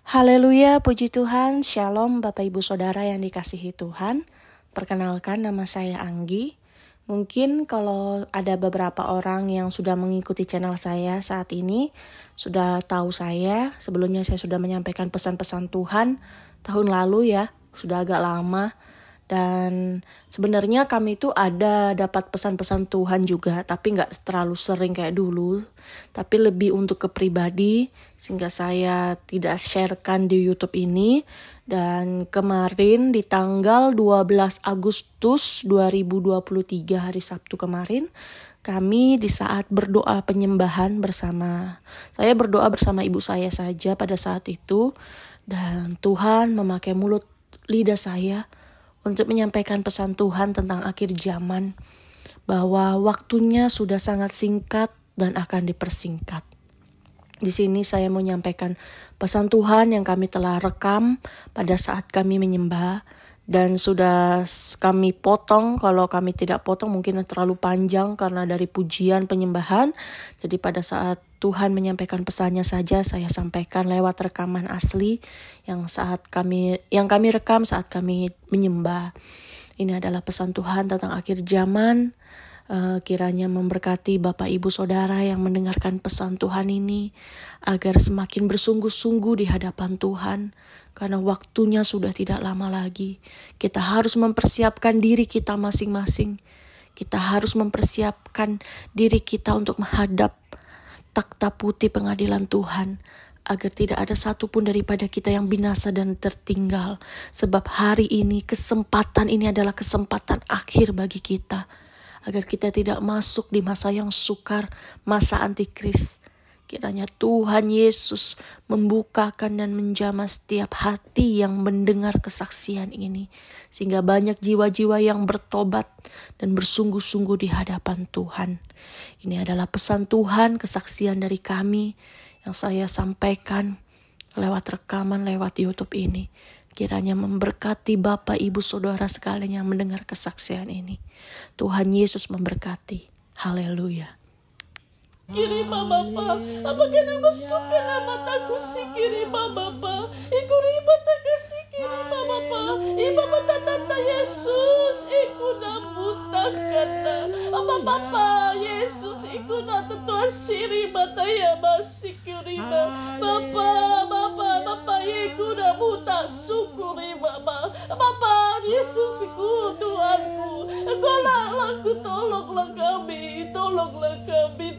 Haleluya, puji Tuhan, Shalom Bapak Ibu Saudara yang dikasihi Tuhan. Perkenalkan, nama saya Anggi. Mungkin kalau ada beberapa orang yang sudah mengikuti channel saya saat ini, sudah tahu saya. Sebelumnya saya sudah menyampaikan pesan-pesan Tuhan tahun lalu ya, sudah agak lama. Dan sebenarnya kami itu ada dapat pesan-pesan Tuhan juga, tapi gak terlalu sering kayak dulu. Tapi lebih untuk ke pribadi, sehingga saya tidak sharekan di YouTube ini. Dan kemarin di tanggal 12 Agustus 2023 hari Sabtu kemarin, kami di saat berdoa penyembahan bersama, saya berdoa bersama ibu saya saja pada saat itu. Dan Tuhan memakai mulut lidah saya untuk menyampaikan pesan Tuhan tentang akhir zaman, bahwa waktunya sudah sangat singkat dan akan dipersingkat. Di sini saya mau menyampaikan pesan Tuhan yang kami telah rekam pada saat kami menyembah, dan sudah kami potong. Kalau kami tidak potong mungkin terlalu panjang karena dari pujian penyembahan. Jadi pada saat Tuhan menyampaikan pesannya saja saya sampaikan lewat rekaman asli yang kami rekam saat kami menyembah. Ini adalah pesan Tuhan tentang akhir zaman. Kiranya memberkati Bapak Ibu Saudara yang mendengarkan pesan Tuhan ini, agar semakin bersungguh-sungguh di hadapan Tuhan, karena waktunya sudah tidak lama lagi. Kita harus mempersiapkan diri kita masing-masing. Kita harus mempersiapkan diri kita untuk menghadap takhta putih pengadilan Tuhan, agar tidak ada satupun daripada kita yang binasa dan tertinggal. Sebab hari ini, kesempatan ini adalah kesempatan akhir bagi kita, agar kita tidak masuk di masa yang sukar, masa antikris. Kiranya Tuhan Yesus membukakan dan menjamah setiap hati yang mendengar kesaksian ini, sehingga banyak jiwa-jiwa yang bertobat dan bersungguh-sungguh di hadapan Tuhan. Ini adalah pesan Tuhan, kesaksian dari kami yang saya sampaikan lewat rekaman, lewat YouTube ini. Kiranya memberkati Bapak Ibu Saudara sekalian yang mendengar kesaksian ini. Tuhan Yesus memberkati. Haleluya. Kirima Bapa, apakah nama suka nama taku si kirima Bapa, iku riba takasi kirima Bapa, iba tata Yesus, iku namutakana, apa Bapa Yesus, iku natatua siri bataya masih kirima Bapa, iku namuta sukuri Bapa, Yesus iku Tuhanku, laku tolonglah kami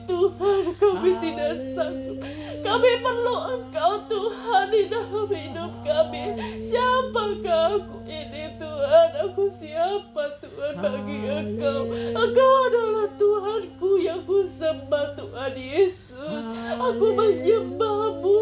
Tuhan, kami tidak sanggup. Kami perlu Engkau Tuhan di dalam hidup kami. Siapakah aku ini Tuhan? Aku siapa Tuhan bagi Engkau? Engkau adalah Tuhanku yang ku sembah Tuhan Yesus. Aku menyembahmu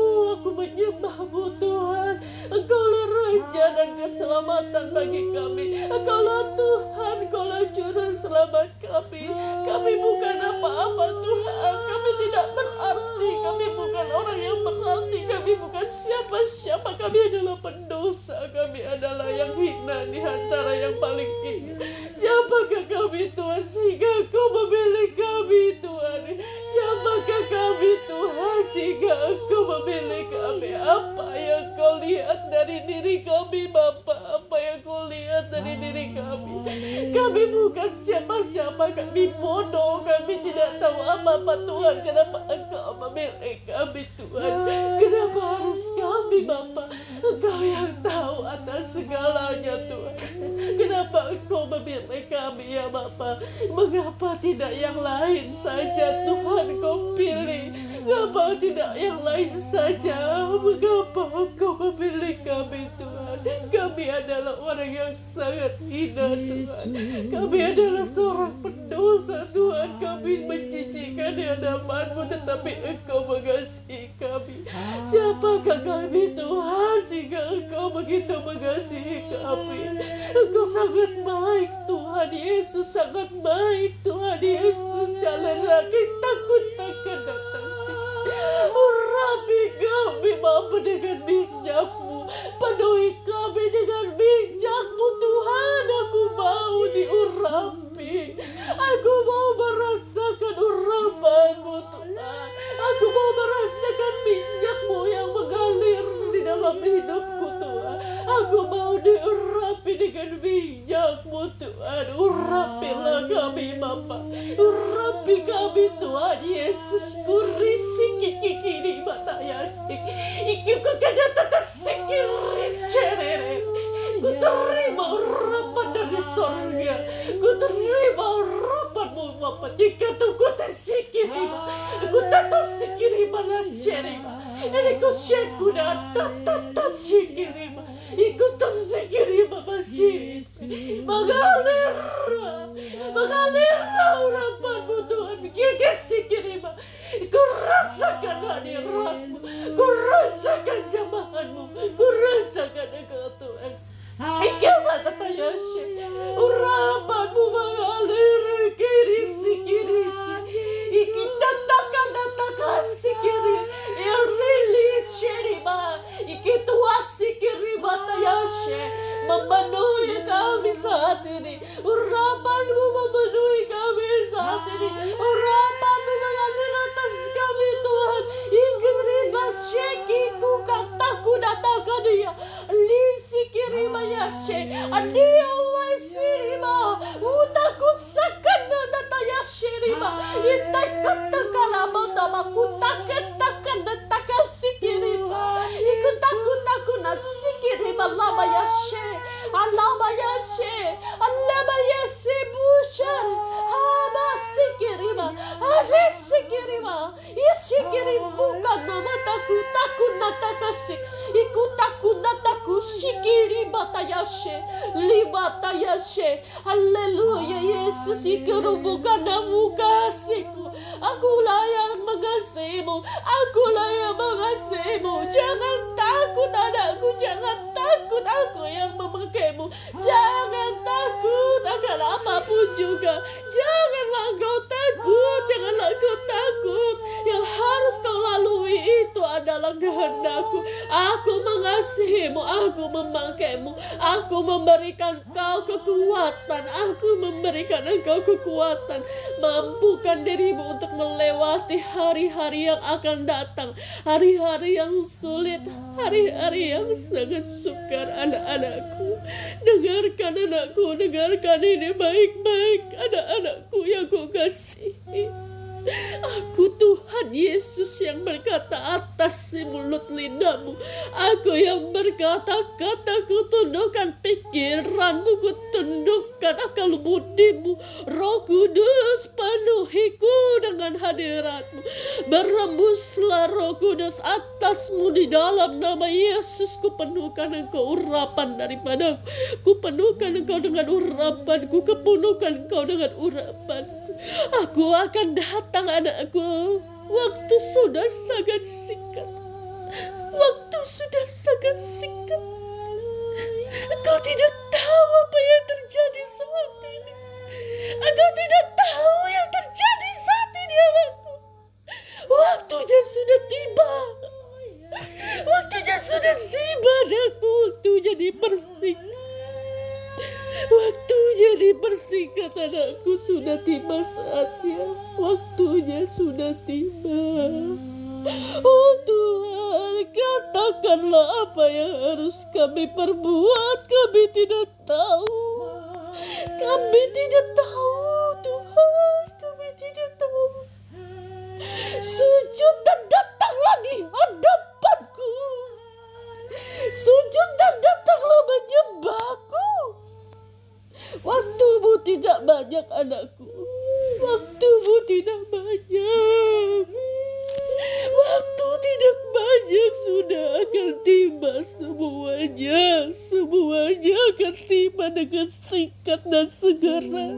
Tuhan. Engkaulah Raja dan keselamatan bagi kami. Engkaulah Tuhan, Engkaulah Juru Selamat kami. Kami bukan apa-apa Tuhan. Kami tidak berarti. Kami bukan orang yang berarti. Kami bukan siapa-siapa. Kami adalah pendosa. Kami adalah yang hina di antara yang paling hina. Siapakah kami Tuhan sehingga Engkau memilih kami Tuhan? Siapakah kami Tuhan sehingga Engkau memilih kami? Apa yang Kau lihat dari diri kami Bapa? Apa yang Kau lihat dari diri kami? Kami bukan siapa-siapa. Kami bodoh. Kami tidak tahu apa-apa Tuhan. Kenapa Engkau memilih kami Tuhan? Kenapa harus kami Bapa? Engkau yang tahu atas segalanya Tuhan. Kenapa Engkau memilih kami ya Bapa? Mengapa tidak yang lain saja Tuhan Kau pilih? Mengapa tidak yang lain saja? Mengapa Engkau memilih kami Tuhan? Kami adalah orang yang sangat hina Tuhan. Kami adalah seorang pendosa Tuhan. Kami menjijikkan di hadapan-Mu, tetapi Engkau mengasihi kami. Siapakah kami Tuhan sehingga Engkau begitu mengasihi kami? Engkau sangat baik Tuhan Yesus, sangat baik Tuhan Yesus. Jalan lagi takut takkan datang. Urapi kami Bapa dengan minyak-Mu, penuhi kami dengan minyak-Mu Tuhan. Aku mau diurapi, aku mau merasakan urapan-Mu Tuhan. Aku mau merasakan minyak-Mu yang mengalir di dalam kami dengan minyak-Mu Tuhan. Urapilah kami Bapa, urapi kami Tuhan Yesus. Kurisi kiki mata yasik ikiku kada tetap sikiris cerere. Ku terima urapan dari sorga, ku terima urapan-Mu Bapa. Jika tu ku tersikirima, ku tetap sikirima lah cerima. Ini ku syakuna tatata sikirima, ikut tersikirima masih. Mengalirlah urapan-Mu Tuhan. Kiki sikirima, ku rasakan hadirat-Mu, ku rasakan jamahan-Mu, ku rasakan Engkau Tuhan. Ikilah kata Yashe, urapan-Mu mengalir kirisi. Iki datakan sikiri, rilis sherima, iki tuasi kiri mata Yashe, memenuhi kami saat ini. Urapan-Mu memenuhi kami saat ini. Urapan-Mu mengalir atas kami Tuhan. Ikiri basyeki kukataku datakan dia. Lisi kiri Yashe, adia waisirima, utakut sakana data Yashirima, itakata kalamota makutakan dataka sikirima, ikutaku nat sikirima lama Yashe, alama Yashe bushan, haba sikirima, ade sikirima, isikirim bukan nama taku natakasi, ikutaku nataku sikirima tayashe, libata yashe, haleluya Yesus, ikerubukan namu kasihku. Akulah yang mengasihimu, akulah yang mengasihimu. Jangan takut anakku, jangan takut, aku yang memakaimu. Jangan takut akan apapun juga. Janganlah kau takut, janganlah kau takut. Yang harus kau lalui itu adalah kehendakku. Aku mengasihimu, aku memakaimu, aku memberikan kau kekuatan, aku memberikan engkau kekuatan. Mampukan dirimu untuk melewati hari-hari yang akan datang, hari-hari yang sulit, hari-hari yang sangat sukar. Anak-anakku, dengarkan anakku, dengarkan ini baik-baik, anak-anakku yang ku kasihi. Aku Tuhan Yesus yang berkata atas mulut lidahmu. Aku yang berkata, kataku tundukkan pikiranmu, ku tundukkan akal budimu. Roh Kudus penuhiku dengan hadiratmu. Berembuslah Roh Kudus atasmu di dalam nama Yesus. Ku penuhkan engkau urapan daripadaku. Ku penuhkan engkau dengan urapanku. Ku penuhkan engkau dengan urapanku. Aku akan datang anakku. Waktu sudah sangat singkat. Waktu sudah sangat singkat. Engkau tidak tahu apa yang terjadi saat ini. Engkau tidak tahu yang terjadi saat ini anakku. Waktunya sudah tiba. Waktunya sudah tiba anakku. Waktunya dipersingkat. Waktunya dipersingkat anakku, sudah tiba saatnya. Waktunya sudah tiba. Oh Tuhan, katakanlah apa yang harus kami perbuat. Kami tidak tahu. Kami tidak tahu Tuhan. Kami tidak tahu. Sujud dan datanglah di hadapanku. Sujud dan datanglah menyembahku. Waktumu tidak banyak anakku. Waktumu tidak banyak. Waktu tidak banyak, sudah akan tiba semuanya. Semuanya akan tiba dengan singkat dan segera.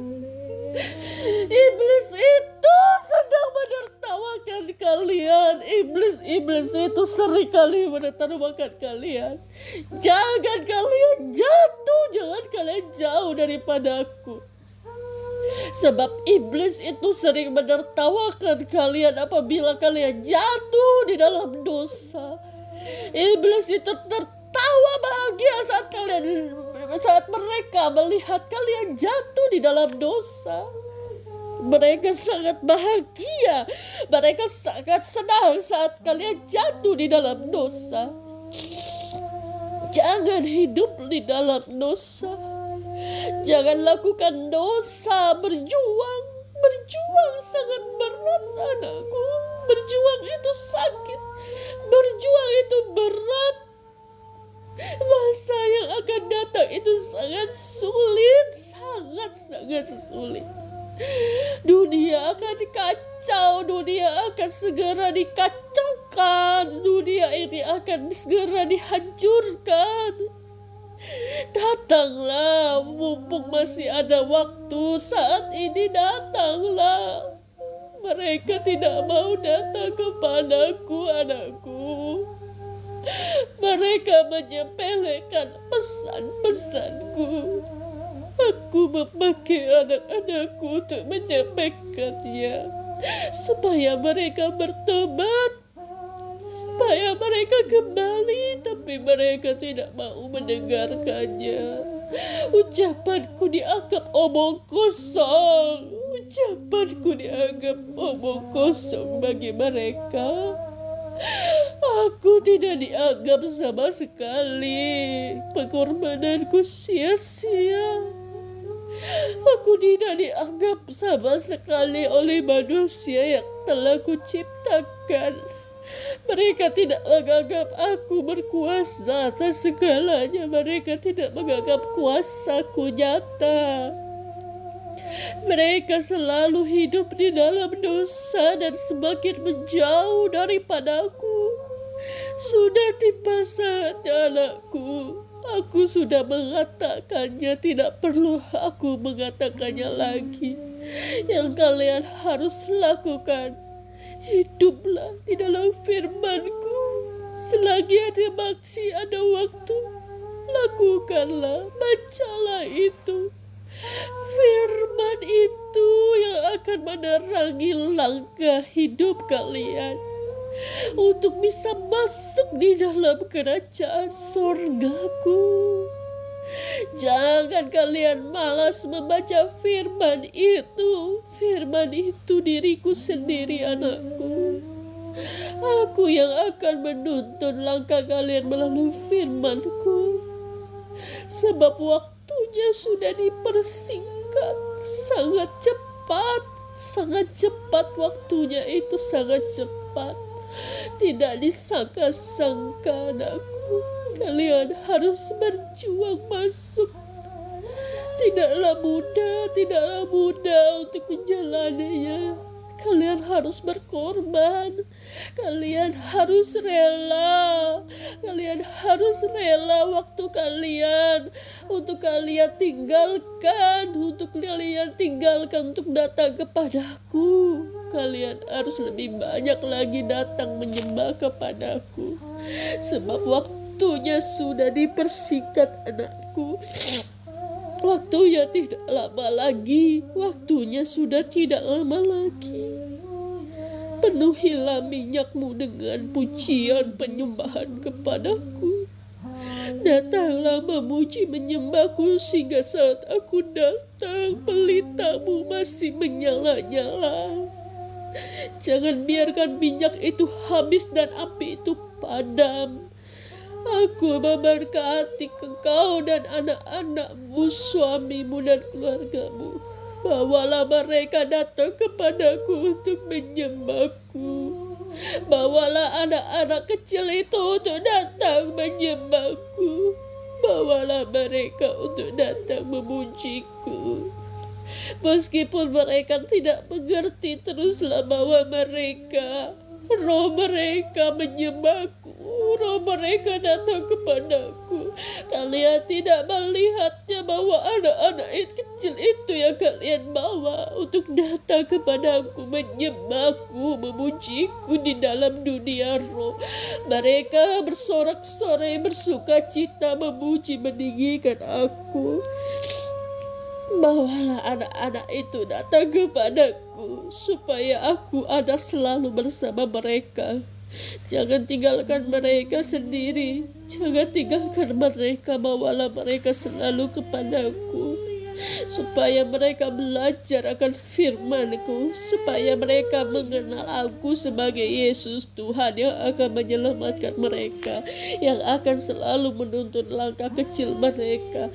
Iblis itu sedang menertawakan kalian. Iblis itu seringkali menertawakan kalian. Jangan kalian jatuh, jangan kalian jauh daripada aku. Sebab iblis itu sering menertawakan kalian apabila kalian jatuh di dalam dosa. Iblis itu tertawa bahagia saat mereka melihat kalian jatuh di dalam dosa. Mereka sangat bahagia, mereka sangat senang saat kalian jatuh di dalam dosa. Jangan hidup di dalam dosa. Jangan lakukan dosa. Berjuang sangat berat, anakku. Berjuang itu sakit. Berjuang itu berat. Masa yang akan datang itu sangat sulit. Sangat sulit. Dunia akan kacau. Dunia akan segera dikacaukan. Dunia ini akan segera dihancurkan. Datanglah, mumpung masih ada waktu. Saat ini datanglah. Mereka tidak mau datang kepadaku, anakku. Mereka menyepelekan pesan-pesanku. Aku memakai anak-anakku untuk menyampaikannya, supaya mereka bertobat, supaya mereka kembali, tapi mereka tidak mau mendengarkannya. Ucapanku dianggap omong kosong. Ucapanku dianggap omong kosong bagi mereka. Aku tidak dianggap sama sekali. Pengorbananku sia-sia. Aku tidak dianggap sama sekali oleh manusia yang telah kuciptakan. Mereka tidak menganggap aku berkuasa atas segalanya. Mereka tidak menganggap kuasaku nyata. Mereka selalu hidup di dalam dosa dan semakin menjauh daripadaku. Sudah tiba saatnya, anakku. Aku sudah mengatakannya, tidak perlu aku mengatakannya lagi. Yang kalian harus lakukan, hiduplah di dalam firman-Ku. Selagi masih ada waktu, lakukanlah, bacalah itu. Firman itu yang akan menerangi langkah hidup kalian untuk bisa masuk di dalam kerajaan surgaku. Jangan kalian malas membaca firman itu. Firman itu diriku sendiri, anakku. Aku yang akan menuntun langkah kalian melalui firman-Ku. Sebab waktunya sudah dipersingkat. Sangat cepat waktunya itu, sangat cepat. Tidak disangka-sangka, anakku. Kalian harus berjuang masuk. Tidaklah mudah untuk menjalaninya. Kalian harus berkorban. Kalian harus rela. Kalian harus rela waktu kalian untuk kalian tinggalkan, untuk datang kepadaku. Kalian harus lebih banyak lagi datang menyembah kepadaku. Sebab waktunya sudah dipersingkat, anakku. Waktunya tidak lama lagi. Waktunya sudah tidak lama lagi. Penuhilah minyakmu dengan pujian penyembahan kepadaku. Datanglah memuji menyembahku sehingga saat aku datang pelitamu masih menyala-nyala. Jangan biarkan minyak itu habis dan api itu padam. Aku memberkati engkau dan anak-anakmu, suamimu dan keluargamu. Bawalah mereka datang kepadaku untuk menyembahku. Bawalah anak-anak kecil itu untuk datang menyembahku. Bawalah mereka untuk datang memujiku. Meskipun mereka tidak mengerti, teruslah bawa mereka. Roh mereka menyembahku. Roh mereka datang kepadaku. Kalian tidak melihatnya bahwa anak-anak kecil itu yang kalian bawa untuk datang kepadaku, menyembahku, memujiku di dalam dunia roh. Mereka bersorak-sorai, bersuka cita, memuji, meninggikan aku. Bawalah anak-anak itu datang kepadaku, supaya aku ada selalu bersama mereka. Jangan tinggalkan mereka sendiri. Jangan tinggalkan mereka. Bawalah mereka selalu kepadaku. supaya mereka belajar akan firman-Ku, supaya mereka mengenal Aku sebagai Yesus Tuhan yang akan menyelamatkan mereka, yang akan selalu menuntun langkah kecil mereka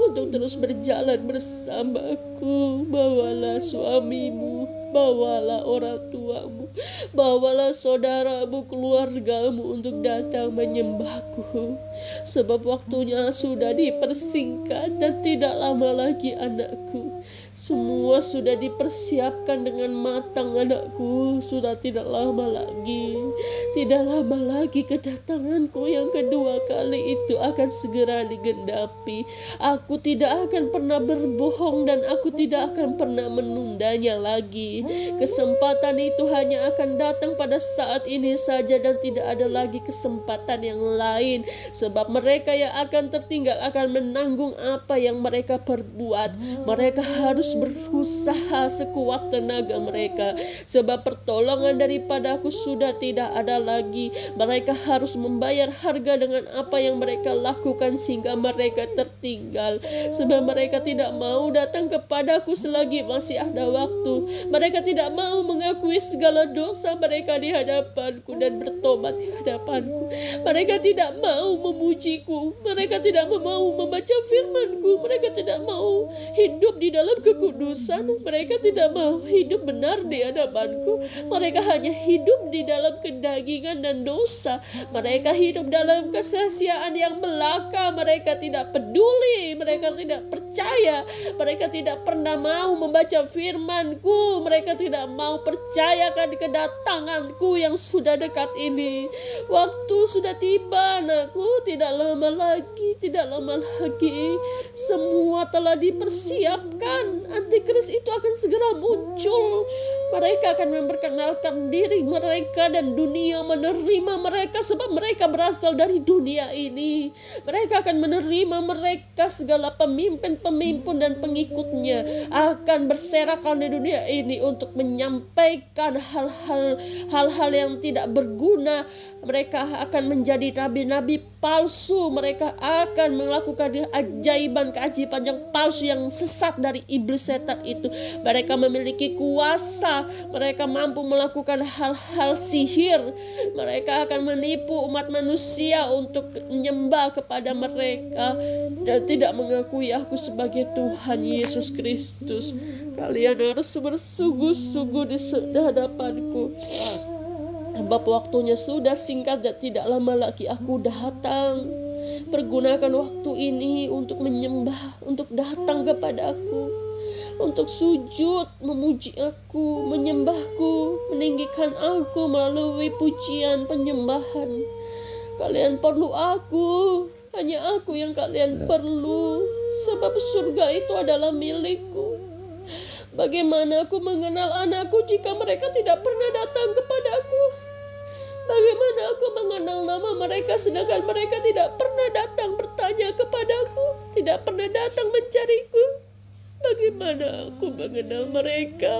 untuk terus berjalan bersama-Ku. Bawalah suamimu, bawalah orang tuamu, bawalah saudaramu, keluargamu untuk datang menyembah-Ku, sebab waktunya sudah dipersingkat dan tidak lama lagi anakku. Semua sudah dipersiapkan dengan matang anakku. Sudah tidak lama lagi, tidak lama lagi kedatanganku yang kedua kali itu akan segera digenapi. Aku tidak akan pernah berbohong dan aku tidak akan pernah menundanya lagi. Kesempatan itu hanya akan datang pada saat ini saja dan tidak ada lagi kesempatan yang lain, sebab mereka yang akan tertinggal akan menanggung apa yang mereka perbuat. Mereka harus berusaha sekuat tenaga mereka, sebab pertolongan daripadaku sudah tidak ada lagi. Mereka harus membayar harga dengan apa yang mereka lakukan sehingga mereka tertinggal, sebab mereka tidak mau datang kepadaku selagi masih ada waktu. Mereka tidak mau mengakui segala dosa mereka di hadapanku dan bertobat di hadapanku. Mereka tidak mau memujiku, mereka tidak mau membaca firman-Ku, mereka tidak mau hidup di dalam kekudusan, mereka tidak mau hidup benar di hadapanku. Mereka hanya hidup di dalam kedagingan dan dosa. Mereka hidup dalam kesia-siaan yang belaka. Mereka tidak peduli, mereka tidak percaya, mereka tidak pernah mau membaca firman-Ku, mereka tidak mau percayakan kedatanganku yang sudah dekat ini. Waktu sudah tiba anakku, tidak lama lagi, tidak lama lagi. Semua telah dipersiapkan. Antikris itu akan segera muncul. Mereka akan memperkenalkan diri mereka dan dunia menerima mereka, sebab mereka berasal dari dunia ini. Mereka akan menerima mereka, segala pemimpin-pemimpin dan pengikutnya akan berserakan di dunia ini untuk menyampaikan hal-hal yang tidak berguna. Mereka akan menjadi nabi-nabi palsu. Mereka akan melakukan keajaiban yang palsu, yang sesat dari iblis setan itu. Mereka memiliki kuasa. Mereka mampu melakukan hal-hal sihir. Mereka akan menipu umat manusia untuk menyembah kepada mereka dan tidak mengakui Aku sebagai Tuhan Yesus Kristus. Kalian harus bersungguh-sungguh di hadapanku, sebab waktunya sudah singkat dan tidak lama lagi Aku datang. Pergunakan waktu ini untuk menyembah, untuk datang kepada Aku, untuk sujud, memuji Aku, menyembahku, meninggikan Aku melalui pujian penyembahan. Kalian perlu Aku, hanya Aku yang kalian perlu, sebab surga itu adalah milikku. Bagaimana Aku mengenal anakku jika mereka tidak pernah datang kepadaku? Bagaimana Aku mengenal nama mereka sedangkan mereka tidak pernah datang bertanya kepadaku, tidak pernah datang mencariku? Bagaimana Aku mengenal mereka?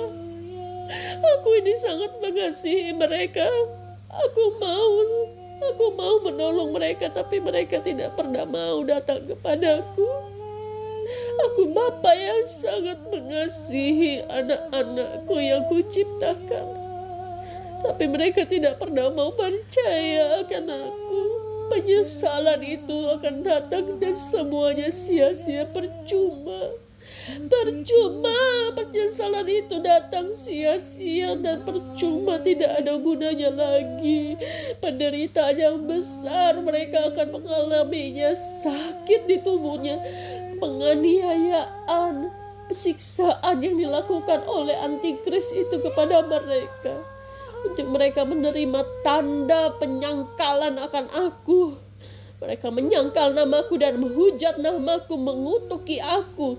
Aku ini sangat mengasihi mereka. Aku mau menolong mereka, tapi mereka tidak pernah mau datang kepadaku. Aku Bapa yang sangat mengasihi anak-anakku yang Kuciptakan, tapi mereka tidak pernah mau percaya akan Aku. Penyesalan itu akan datang dan semuanya sia-sia, percuma. Penyesalan itu datang sia-sia dan percuma, tidak ada gunanya lagi. Penderitaan yang besar mereka akan mengalaminya, sakit di tubuhnya, penganiayaan, siksaan yang dilakukan oleh antikris itu kepada mereka, untuk mereka menerima tanda penyangkalan akan Aku. Mereka menyangkal namaku dan menghujat namaku, mengutuki Aku.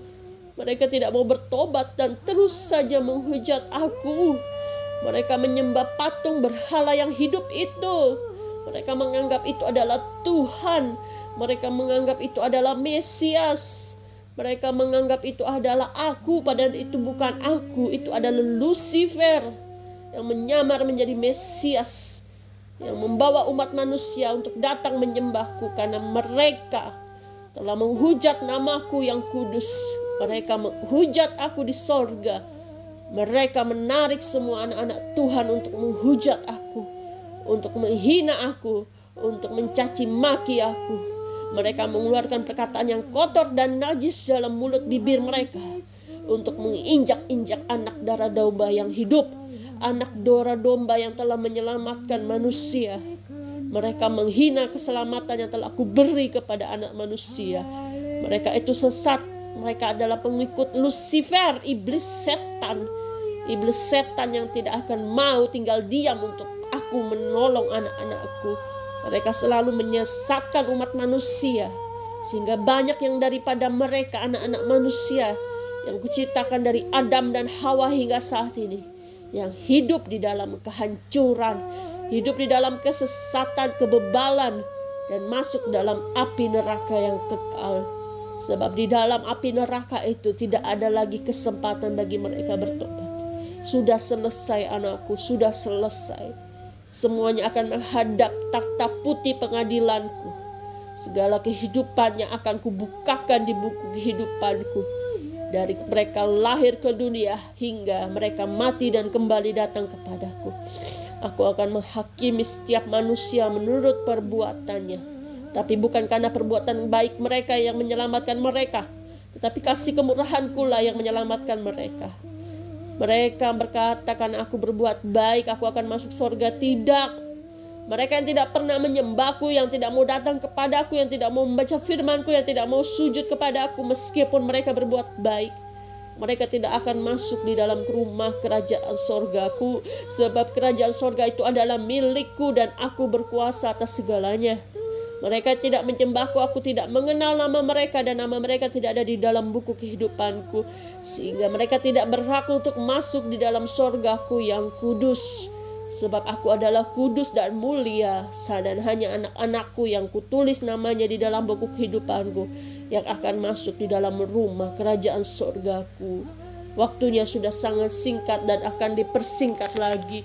Mereka tidak mau bertobat dan terus saja menghujat Aku. Mereka menyembah patung berhala yang hidup itu. Mereka menganggap itu adalah Tuhan. Mereka menganggap itu adalah Mesias. Mereka menganggap itu adalah Aku, padahal itu bukan Aku. Itu adalah Lucifer yang menyamar menjadi Mesias, yang membawa umat manusia untuk datang menyembahku, karena mereka telah menghujat namaku yang kudus. Mereka menghujat aku di sorga. Mereka menarik semua anak-anak Tuhan untuk menghujat aku, untuk menghina aku, untuk mencaci maki aku. Mereka mengeluarkan perkataan yang kotor dan najis dalam mulut bibir mereka, untuk menginjak-injak anak darah domba yang hidup, anak darah domba yang telah menyelamatkan manusia. Mereka menghina keselamatan yang telah aku beri kepada anak manusia. Mereka itu sesat. Mereka adalah pengikut Lucifer, iblis setan. Iblis setan yang tidak akan mau tinggal diam untuk aku menolong anak-anakku. Mereka selalu menyesatkan umat manusia, sehingga banyak yang daripada mereka anak-anak manusia yang kuciptakan dari Adam dan Hawa hingga saat ini, yang hidup di dalam kehancuran, hidup di dalam kesesatan, kebebalan, dan masuk dalam api neraka yang kekal. Sebab di dalam api neraka itu tidak ada lagi kesempatan bagi mereka bertobat. Sudah selesai anakku, sudah selesai. Semuanya akan menghadap takhta putih pengadilanku. Segala kehidupannya akan kubukakan di buku kehidupanku. Dari mereka lahir ke dunia hingga mereka mati dan kembali datang kepadaku. Aku akan menghakimi setiap manusia menurut perbuatannya. Tapi bukan karena perbuatan baik mereka yang menyelamatkan mereka, tetapi kasih kemurahanku lah yang menyelamatkan mereka. Mereka berkata, karena aku berbuat baik, aku akan masuk surga. Tidak. Mereka yang tidak pernah menyembahku, yang tidak mau datang kepadaku, yang tidak mau membaca firmanku, yang tidak mau sujud kepadaku, meskipun mereka berbuat baik, mereka tidak akan masuk di dalam rumah kerajaan surgaku. Sebab kerajaan surga itu adalah milikku dan aku berkuasa atas segalanya. Mereka tidak menyembahku, aku tidak mengenal nama mereka, dan nama mereka tidak ada di dalam buku kehidupanku, sehingga mereka tidak berhak untuk masuk di dalam surgaku yang kudus. Sebab aku adalah kudus dan mulia, dan hanya anak-anakku yang kutulis namanya di dalam buku kehidupanku yang akan masuk di dalam rumah kerajaan surgaku. Waktunya sudah sangat singkat dan akan dipersingkat lagi.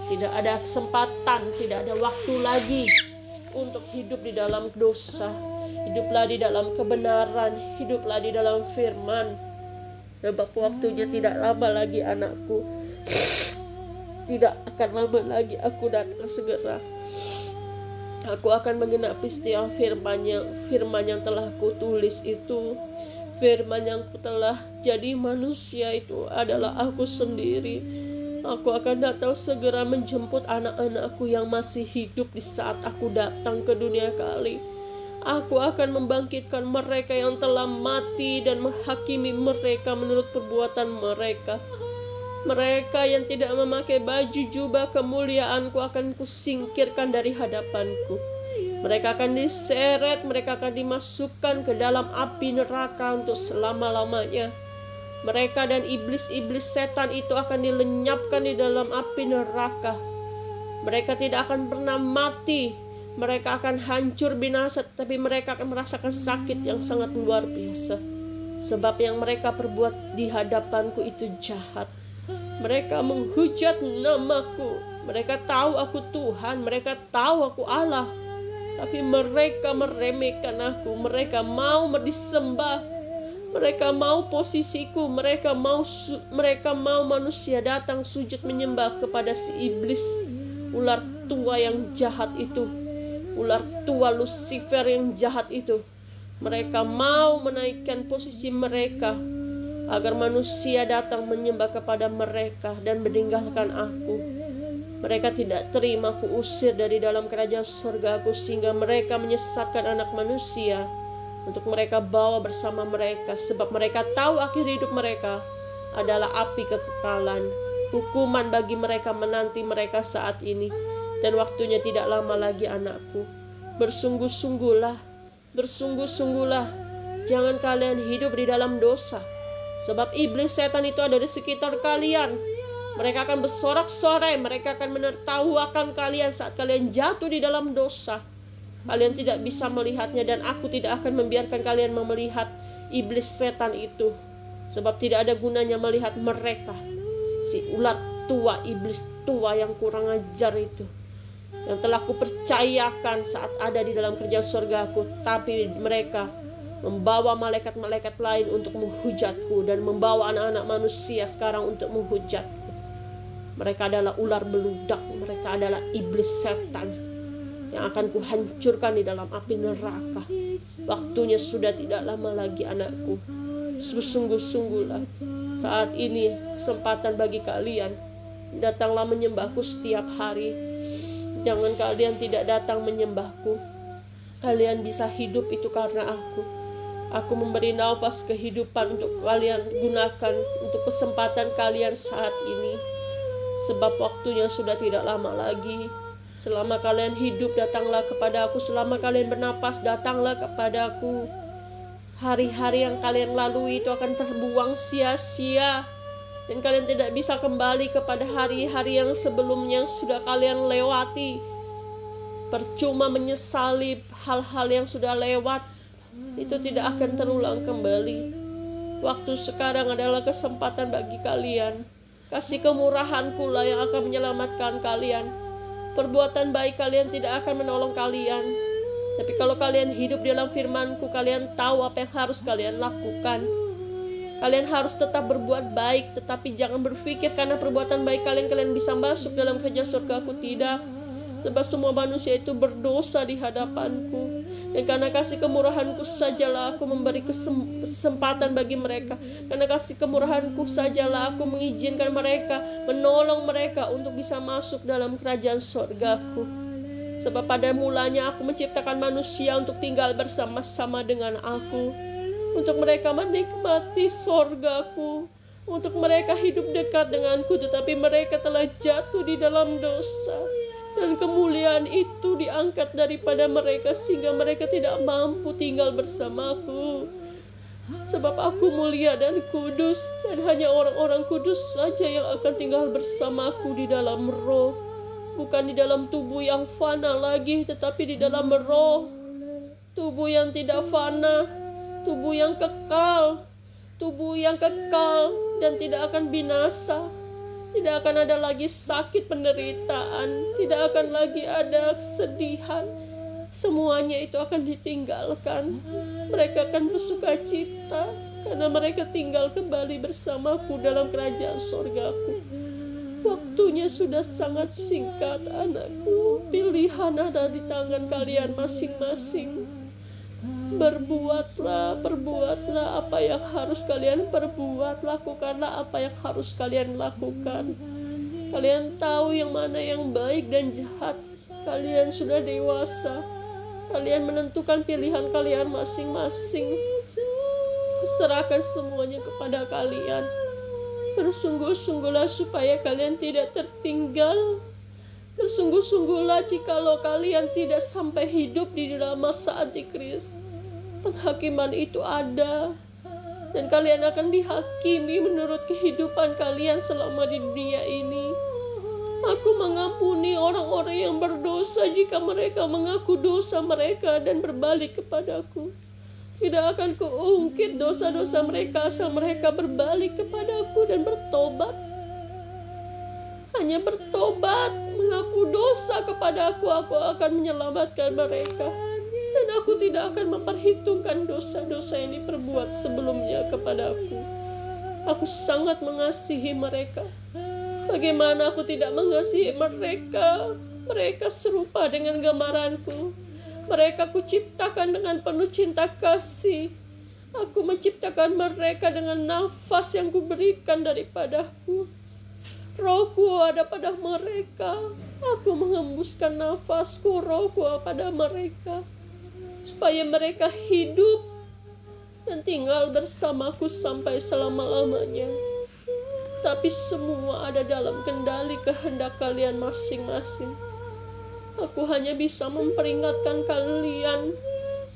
Tidak ada kesempatan, tidak ada waktu lagi untuk hidup di dalam dosa. Hiduplah di dalam kebenaran, hiduplah di dalam firman. Sebab waktunya tidak lama lagi anakku. Tidak akan lama lagi aku datang segera. Aku akan menggenapi setiap firman yang telah kutulis itu. Firman yang telah jadi manusia itu adalah aku sendiri. Aku akan datang segera menjemput anak-anakku yang masih hidup di saat aku datang ke dunia kali. Aku akan membangkitkan mereka yang telah mati dan menghakimi mereka menurut perbuatan mereka. Mereka yang tidak memakai baju jubah kemuliaanku akan kusingkirkan dari hadapanku. Mereka akan diseret, mereka akan dimasukkan ke dalam api neraka untuk selama-lamanya. Mereka dan iblis-iblis setan itu akan dilenyapkan di dalam api neraka. Mereka tidak akan pernah mati. Mereka akan hancur binasa, tetapi mereka akan merasakan sakit yang sangat luar biasa. Sebab yang mereka perbuat di hadapanku itu jahat. Mereka menghujat namaku. Mereka tahu aku Tuhan, mereka tahu aku Allah. Tapi mereka meremehkan aku. Mereka mau disembah. Mereka mau posisiku, mereka mau manusia datang sujud menyembah kepada si iblis, ular tua yang jahat itu, ular tua Lucifer yang jahat itu. Mereka mau menaikkan posisi mereka agar manusia datang menyembah kepada mereka dan meninggalkan aku. Mereka tidak terima aku usir dari dalam kerajaan surga aku, sehingga mereka menyesatkan anak manusia untuk mereka bawa bersama mereka. Sebab mereka tahu akhir hidup mereka adalah api kekekalan. Hukuman bagi mereka menanti mereka saat ini, dan waktunya tidak lama lagi anakku. Bersungguh-sungguhlah, bersungguh-sungguhlah. Jangan kalian hidup di dalam dosa. Sebab iblis setan itu ada di sekitar kalian. Mereka akan bersorak-sorai, mereka akan menertawakan kalian saat kalian jatuh di dalam dosa. Kalian tidak bisa melihatnya, dan aku tidak akan membiarkan kalian melihat iblis setan itu. Sebab tidak ada gunanya melihat mereka. Si ular tua, iblis tua yang kurang ajar itu, yang telah kupercayakan saat ada di dalam kerjaan surga aku. Tapi mereka membawa malaikat-malaikat lain untuk menghujatku, dan membawa anak-anak manusia sekarang untuk menghujatku. Mereka adalah ular beludak, mereka adalah iblis setan yang akan kuhancurkan di dalam api neraka. Waktunya sudah tidak lama lagi, anakku. Sungguh-sungguhlah, saat ini kesempatan bagi kalian. Datanglah menyembahku setiap hari. Jangan kalian tidak datang menyembahku. Kalian bisa hidup itu karena aku. Aku memberi nafas kehidupan untuk kalian gunakan, untuk kesempatan kalian saat ini. Sebab waktunya sudah tidak lama lagi. Selama kalian hidup, datanglah kepada aku. Selama kalian bernapas, datanglah kepada aku. Hari-hari yang kalian lalui itu akan terbuang sia-sia. Dan kalian tidak bisa kembali kepada hari-hari yang sebelumnya yang sudah kalian lewati. Percuma menyesali hal-hal yang sudah lewat. Itu tidak akan terulang kembali. Waktu sekarang adalah kesempatan bagi kalian. Kasih kemurahanku lah yang akan menyelamatkan kalian. Perbuatan baik kalian tidak akan menolong kalian. Tapi kalau kalian hidup dalam firman-Ku, kalian tahu apa yang harus kalian lakukan. Kalian harus tetap berbuat baik, tetapi jangan berpikir karena perbuatan baik kalian bisa masuk dalam kerajaan surga-Ku. Tidak. Sebab semua manusia itu berdosa di hadapan-Ku. Dan karena kasih kemurahan-Ku sajalah aku memberi kesempatan bagi mereka. Karena kasih kemurahan-Ku sajalah aku mengizinkan mereka, menolong mereka untuk bisa masuk dalam kerajaan surga-Ku. Sebab pada mulanya aku menciptakan manusia untuk tinggal bersama-sama dengan aku. Untuk mereka menikmati surga-Ku. Untuk mereka hidup dekat denganku, tetapi mereka telah jatuh di dalam dosa. Dan kemuliaan itu diangkat daripada mereka sehingga mereka tidak mampu tinggal bersamaku. Sebab aku mulia dan kudus, dan hanya orang-orang kudus saja yang akan tinggal bersamaku di dalam roh. Bukan di dalam tubuh yang fana lagi, tetapi di dalam roh. Tubuh yang tidak fana, tubuh yang kekal, tubuh yang kekal dan tidak akan binasa. Tidak akan ada lagi sakit penderitaan, tidak akan lagi ada kesedihan. Semuanya itu akan ditinggalkan. Mereka akan bersuka cita karena mereka tinggal kembali bersamaku dalam kerajaan surgaku. Waktunya sudah sangat singkat, anakku. Pilihan ada di tangan kalian masing-masing. Perbuatlah apa yang harus kalian perbuat. Lakukanlah apa yang harus kalian lakukan. Kalian tahu yang mana yang baik dan jahat. Kalian sudah dewasa. Kalian menentukan pilihan kalian masing-masing. Serahkan semuanya kepada kalian. Bersungguh-sungguhlah supaya kalian tidak tertinggal. Bersungguh-sungguhlah jikalau kalian tidak sampai hidup di dalam masa antikris. Penghakiman itu ada, dan kalian akan dihakimi menurut kehidupan kalian selama di dunia ini. Aku mengampuni orang-orang yang berdosa jika mereka mengaku dosa mereka dan berbalik kepadaku. Tidak akan kuungkit dosa-dosa mereka asal mereka berbalik kepadaku dan bertobat. Hanya bertobat, mengaku dosa kepadaku, aku akan menyelamatkan mereka. Dan aku tidak akan memperhitungkan dosa-dosa yang diperbuat sebelumnya kepadaku. Aku sangat mengasihi mereka. Bagaimana aku tidak mengasihi mereka? Mereka serupa dengan gambaranku. Mereka kuciptakan dengan penuh cinta kasih. Aku menciptakan mereka dengan nafas yang kuberikan daripadaku. Rohku ada pada mereka. Aku mengembuskan nafasku, rohku pada mereka. Supaya mereka hidup dan tinggal bersamaku sampai selama-lamanya. Tapi semua ada dalam kendali kehendak kalian masing-masing. Aku hanya bisa memperingatkan kalian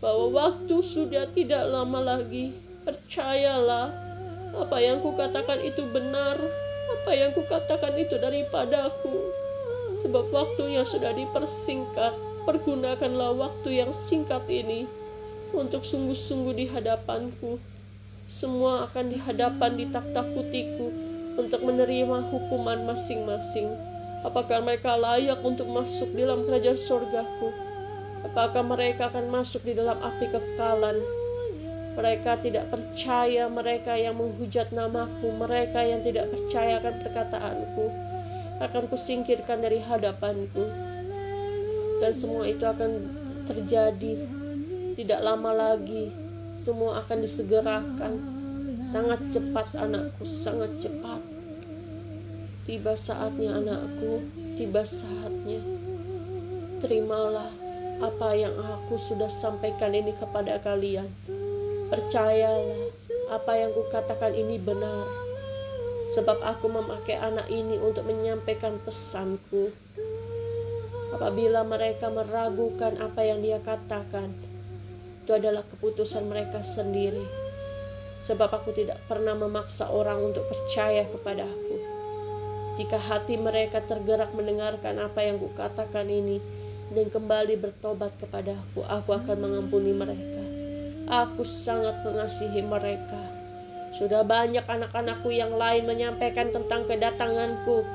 bahwa waktu sudah tidak lama lagi. Percayalah, apa yang kukatakan itu benar. Apa yang kukatakan itu daripadaku. Sebab waktunya sudah dipersingkat. Pergunakanlah waktu yang singkat ini untuk sungguh-sungguh di hadapanku. Semua akan dihadapan di takhta putihku untuk menerima hukuman masing-masing. Apakah mereka layak untuk masuk dalam kerajaan surgaku? Apakah mereka akan masuk di dalam api kekekalan? Mereka tidak percaya, mereka yang menghujat namaku, mereka yang tidak percaya akan perkataanku, akan kusingkirkan dari hadapanku. Dan semua itu akan terjadi tidak lama lagi. Semua akan disegerakan. Sangat cepat anakku, sangat cepat. Tiba saatnya anakku, tiba saatnya. Terimalah apa yang aku sudah sampaikan ini kepada kalian. Percayalah apa yang kukatakan ini benar. Sebab aku memakai anak ini untuk menyampaikan pesanku. Apabila mereka meragukan apa yang dia katakan, itu adalah keputusan mereka sendiri. Sebab aku tidak pernah memaksa orang untuk percaya kepada aku. Jika hati mereka tergerak mendengarkan apa yang kukatakan ini dan kembali bertobat kepada aku akan mengampuni mereka. Aku sangat mengasihi mereka. Sudah banyak anak-anakku yang lain menyampaikan tentang kedatanganku.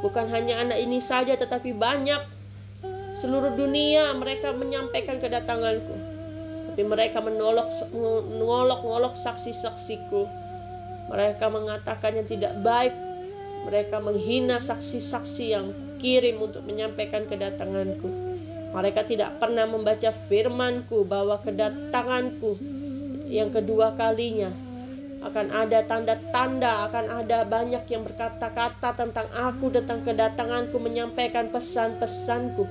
Bukan hanya anak ini saja, tetapi banyak. Seluruh dunia mereka menyampaikan kedatanganku. Tapi mereka menolak saksi-saksiku. Mereka mengatakan yang tidak baik. Mereka menghina saksi-saksi yang kirim untuk menyampaikan kedatanganku. Mereka tidak pernah membaca firman-Ku bahwa kedatanganku yang kedua kalinya akan ada tanda-tanda, akan ada banyak yang berkata-kata tentang aku, tentang kedatanganku, menyampaikan pesan-pesanku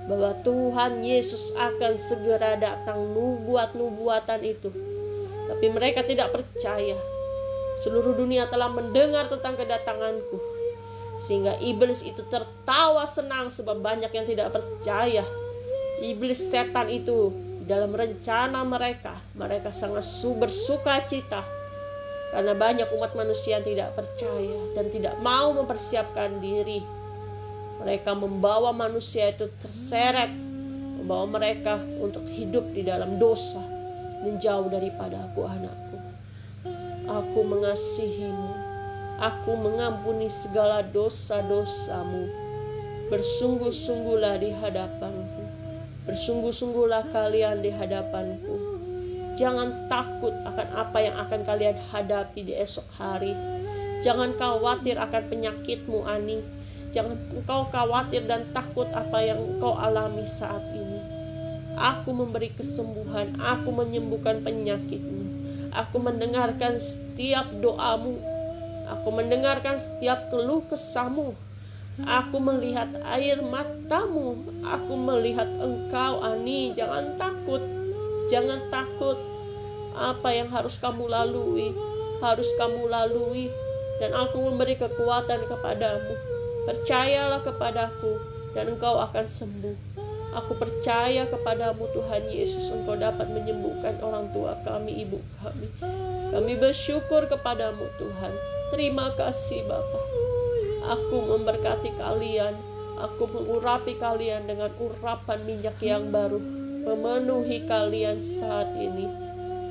bahwa Tuhan Yesus akan segera datang, nubuatan itu. Tapi mereka tidak percaya. Seluruh dunia telah mendengar tentang kedatanganku, sehingga iblis itu tertawa senang sebab banyak yang tidak percaya. Iblis setan itu dalam rencana mereka sangat bersuka cita karena banyak umat manusia yang tidak percaya dan tidak mau mempersiapkan diri. Mereka membawa manusia itu terseret, membawa mereka untuk hidup di dalam dosa dan jauh daripada aku, anakku. Aku mengasihimu, aku mengampuni segala dosa-dosamu. Bersungguh-sungguhlah di hadapanku, bersungguh-sungguhlah kalian di hadapanku. Jangan takut akan apa yang akan kalian hadapi di esok hari. Jangan khawatir akan penyakitmu, Ani. Jangan engkau khawatir dan takut apa yang engkau alami saat ini. Aku memberi kesembuhan, aku menyembuhkan penyakitmu. Aku mendengarkan setiap doamu. Aku mendengarkan setiap keluh kesahmu. Aku melihat air matamu. Aku melihat engkau, Ani. Jangan takut. Jangan takut. Apa yang harus kamu lalui, harus kamu lalui. Dan aku memberi kekuatan kepadamu. Percayalah kepadaku dan engkau akan sembuh. Aku percaya kepadamu Tuhan Yesus, engkau dapat menyembuhkan orang tua kami, ibu kami. Kami bersyukur kepadamu Tuhan. Terima kasih Bapa. Aku memberkati kalian. Aku mengurapi kalian dengan urapan minyak yang baru. Memenuhi kalian saat ini.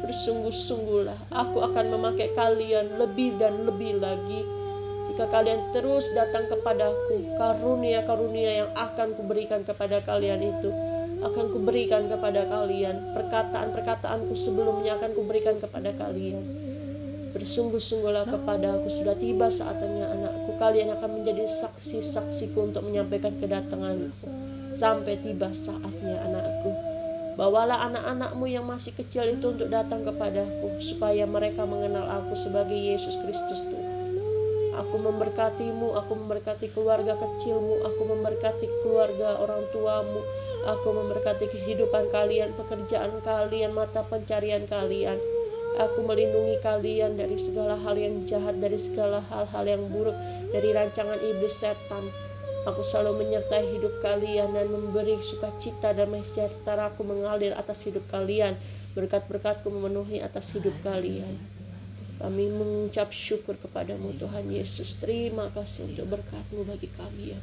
Bersungguh-sungguhlah, aku akan memakai kalian lebih dan lebih lagi. Jika kalian terus datang kepadaku, karunia-karunia yang akan kuberikan kepada kalian itu akan kuberikan kepada kalian. Perkataan-perkataanku sebelumnya akan kuberikan kepada kalian. Bersungguh-sungguhlah kepada aku. Sudah tiba saatnya anakku. Kalian akan menjadi saksi-saksiku untuk menyampaikan kedatanganku. Sampai tiba saatnya anakku. Bawalah anak-anakmu yang masih kecil itu untuk datang kepadaku, supaya mereka mengenal aku sebagai Yesus Kristus Tuhan. Aku memberkatimu, aku memberkati keluarga kecilmu, aku memberkati keluarga orang tuamu, aku memberkati kehidupan kalian, pekerjaan kalian, mata pencarian kalian. Aku melindungi kalian dari segala hal yang jahat, dari segala hal-hal yang buruk, dari rancangan iblis setan. Aku selalu menyertai hidup kalian dan memberi sukacita dan sejahtera aku mengalir atas hidup kalian. Berkat-berkat-Ku memenuhi atas hidup kalian. Kami mengucap syukur kepadamu Tuhan Yesus. Terima kasih untuk berkat-Mu bagi kami ya.